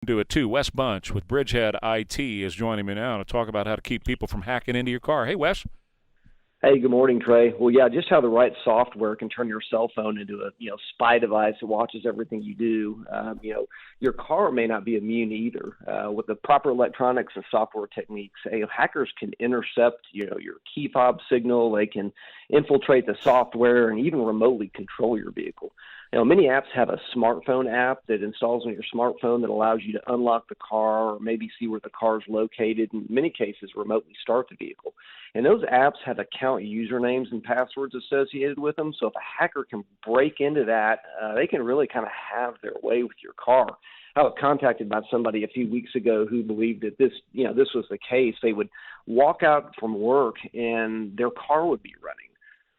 do it too. Wes Bunch with Bridgehead IT is joining me now to talk about how to keep people from hacking into your car. Hey, Wes. Hey, good morning, Trey. Well, yeah, just how the right software can turn your cell phone into a spy device that watches everything you do. Your car may not be immune either. With the proper electronics and software techniques, hackers can intercept your key fob signal. They can infiltrate the software and even remotely control your vehicle. Many apps have a smartphone app that installs on your smartphone that allows you to unlock the car or maybe see where the car is located, in many cases remotely start the vehicle. And those apps have account usernames and passwords associated with them, so if a hacker can break into that, they can really kind of have their way with your car. I was contacted by somebody a few weeks ago who believed that this was the case. They would walk out from work and their car would be running,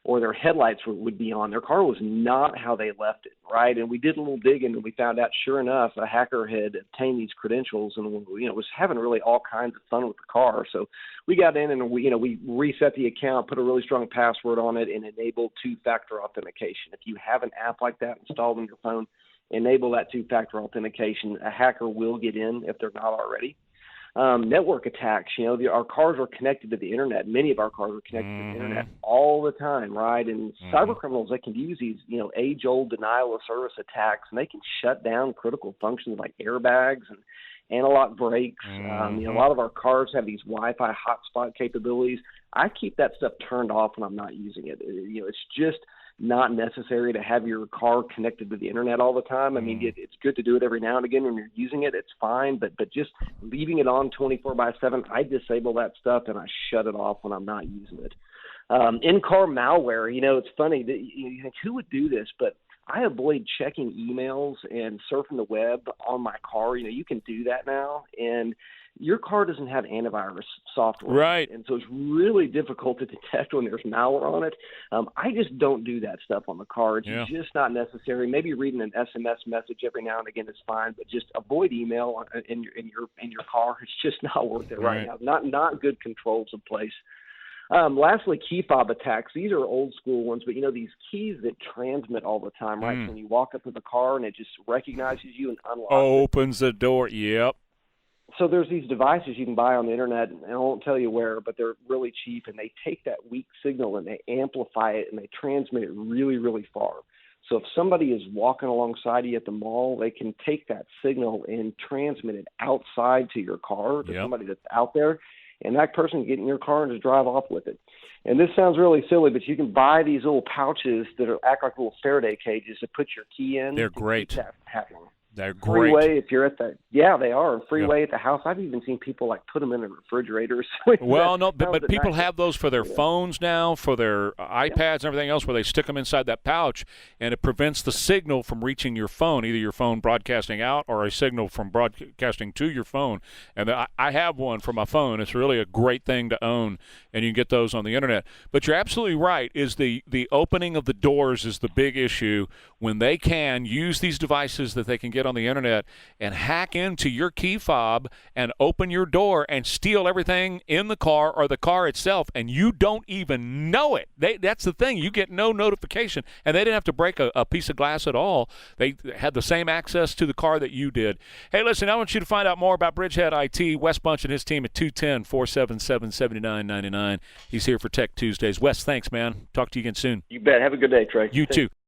or their headlights would be on. Their car was not how they left it, right? And we did a little digging, and we found out, sure enough, a hacker had obtained these credentials and was having really all kinds of fun with the car. So we got in and we reset the account, put a really strong password on it, and enabled two-factor authentication. If you have an app like that installed on your phone, enable that two-factor authentication. A hacker will get in if they're not already. Network attacks, our cars are connected to the internet. Many of our cars are connected to the internet all the time, right? And cyber criminals, they can use these, age-old denial of service attacks, and they can shut down critical functions like airbags and analog brakes. A lot of our cars have these Wi-Fi hotspot capabilities. I keep that stuff turned off when I'm not using it. It's just not necessary to have your car connected to the internet all the time. I mean, it's good to do it every now and again when you're using it. It's fine, but just leaving it on 24/7, I disable that stuff and I shut it off when I'm not using it. In-car malware, it's funny that you think, who would do this? But I avoid checking emails and surfing the web on my car. You can do that now, and your car doesn't have antivirus software. Right. And so it's really difficult to detect when there's malware on it. I just don't do that stuff on the car. It's just not necessary. Maybe reading an SMS message every now and again is fine, but just avoid email in your car. It's just not worth it right now. Not good controls in place. Lastly, key fob attacks. These are old school ones, but these keys that transmit all the time, right? So when you walk up to the car and it just recognizes you and unlocks Opens the door. Yep. So there's these devices you can buy on the internet, and I won't tell you where, but they're really cheap, and they take that weak signal and they amplify it and they transmit it really, really far. So if somebody is walking alongside you at the mall, they can take that signal and transmit it outside to your car, to somebody that's out there, and that person can get in your car and just drive off with it. And this sounds really silly, but you can buy these little pouches that act like little Faraday cages to put your key in. They're great. Keep that happening. They're great. Freeway, if you're at the they are freeway at the house. I've even seen people put them in the refrigerators. Well, no, but people have those for their phones now, for their iPads and everything else, where they stick them inside that pouch, and it prevents the signal from reaching your phone, either your phone broadcasting out or a signal from broadcasting to your phone. And I have one for my phone. It's really a great thing to own, and you can get those on the internet. But you're absolutely right. Is the opening of the doors is the big issue. When they can use these devices that they can get on the internet and hack into your key fob and open your door and steal everything in the car or the car itself, and you don't even know it. That's the thing. You get no notification, and they didn't have to break a piece of glass at all. They had the same access to the car that you did. Hey, listen, I want you to find out more about Bridgehead IT. Wes Bunch and his team at 210-477-7999. He's here for Tech Tuesdays. Wes, thanks, man. Talk to you again soon. You bet. Have a good day, Trey. You too.